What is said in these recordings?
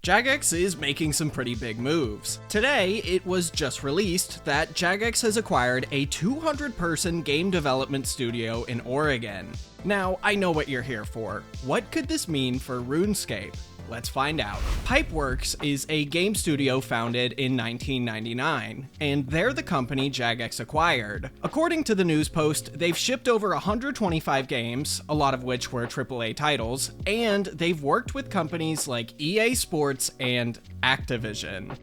Jagex is making some pretty big moves. Today, it was just released that Jagex has acquired a 200-person game development studio in Oregon. Now, I know what you're here for. What could this mean for RuneScape? Let's find out. Pipeworks is a game studio founded in 1999, and they're the company Jagex acquired. According to the news post, they've shipped over 125 games, a lot of which were AAA titles, and they've worked with companies like EA Sports and Activision.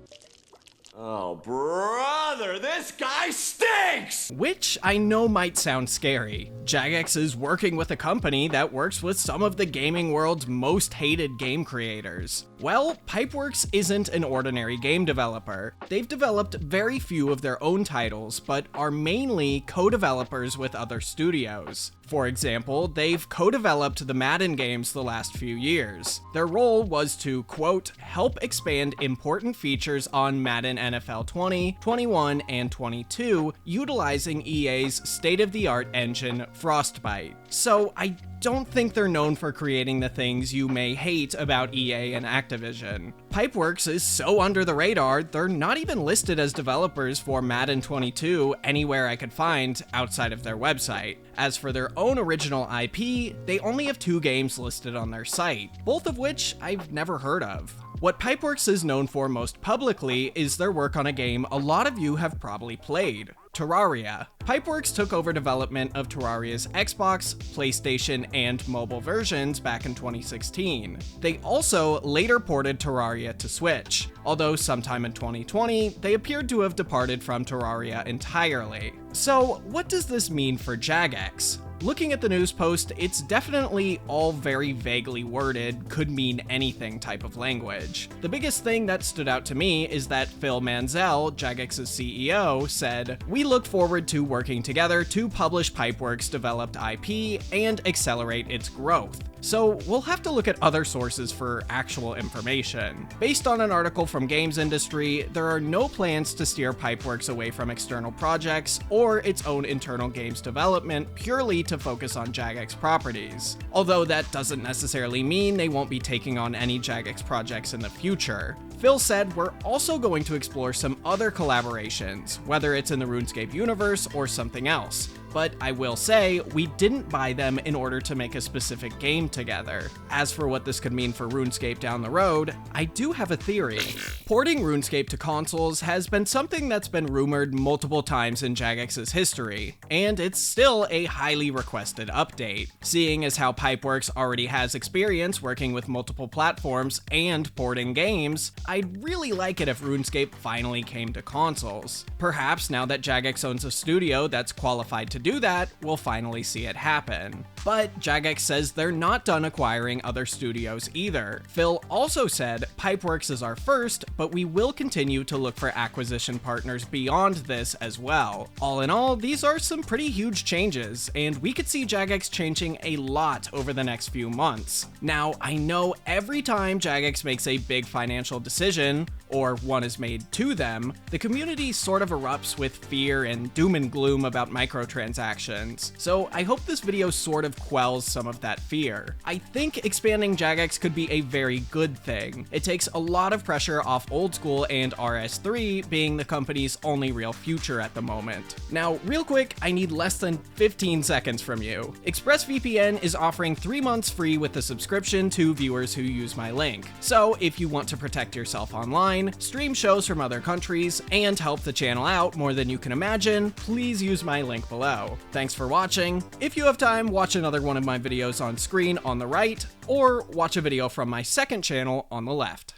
Oh, brother, this guy stinks! Which I know might sound scary. Jagex is working with a company that works with some of the gaming world's most hated game creators. Well, Pipeworks isn't an ordinary game developer. They've developed very few of their own titles, but are mainly co-developers with other studios. For example, they've co-developed the Madden games the last few years. Their role was to, quote, help expand important features on Madden NFL 20, 21, and 22, utilizing EA's state-of-the-art engine, Frostbite. So I don't think they're known for creating the things you may hate about EA and Activision. Pipeworks is so under the radar, they're not even listed as developers for Madden 22 anywhere I could find outside of their website. As for their own original IP, they only have 2 games listed on their site, both of which I've never heard of. What Pipeworks is known for most publicly is their work on a game a lot of you have probably played, Terraria. Pipeworks took over development of Terraria's Xbox, PlayStation, and mobile versions back in 2016. They also later ported Terraria to Switch, although sometime in 2020, they appeared to have departed from Terraria entirely. So, what does this mean for Jagex? Looking at the news post, it's definitely all very vaguely worded, could mean anything type of language. The biggest thing that stood out to me is that Phil Manzel, Jagex's CEO, said, "We look forward to working together to publish Pipeworks' developed IP and accelerate its growth." So we'll have to look at other sources for actual information. Based on an article from Games Industry, there are no plans to steer Pipeworks away from external projects or its own internal games development purely to focus on Jagex properties. Although that doesn't necessarily mean they won't be taking on any Jagex projects in the future. Phil said, "We're also going to explore some other collaborations, whether it's in the RuneScape universe or something else. But I will say, we didn't buy them in order to make a specific game together." As for what this could mean for RuneScape down the road, I do have a theory. Porting RuneScape to consoles has been something that's been rumored multiple times in Jagex's history, and it's still a highly requested update. Seeing as how Pipeworks already has experience working with multiple platforms and porting games, I'd really like it if RuneScape finally came to consoles. Perhaps now that Jagex owns a studio that's qualified to do that, we'll finally see it happen. But Jagex says they're not done acquiring other studios either. Phil also said, "Pipeworks is our first, but we will continue to look for acquisition partners beyond this as well." All in all, these are some pretty huge changes, and we could see Jagex changing a lot over the next few months. Now, I know every time Jagex makes a big financial decision, or one is made to them, the community sort of erupts with fear and doom and gloom about microtransactions, so I hope this video sort of quells some of that fear. I think expanding Jagex could be a very good thing. It takes a lot of pressure off Old School and RS3 being the company's only real future at the moment. Now, real quick, I need less than 15 seconds from you. ExpressVPN is offering 3 months free with a subscription to viewers who use my link. So if you want to protect yourself online, stream shows from other countries, and help the channel out more than you can imagine, please use my link below. Thanks for watching. If you have time, watch another one of my videos on screen on the right, or watch a video from my second channel on the left.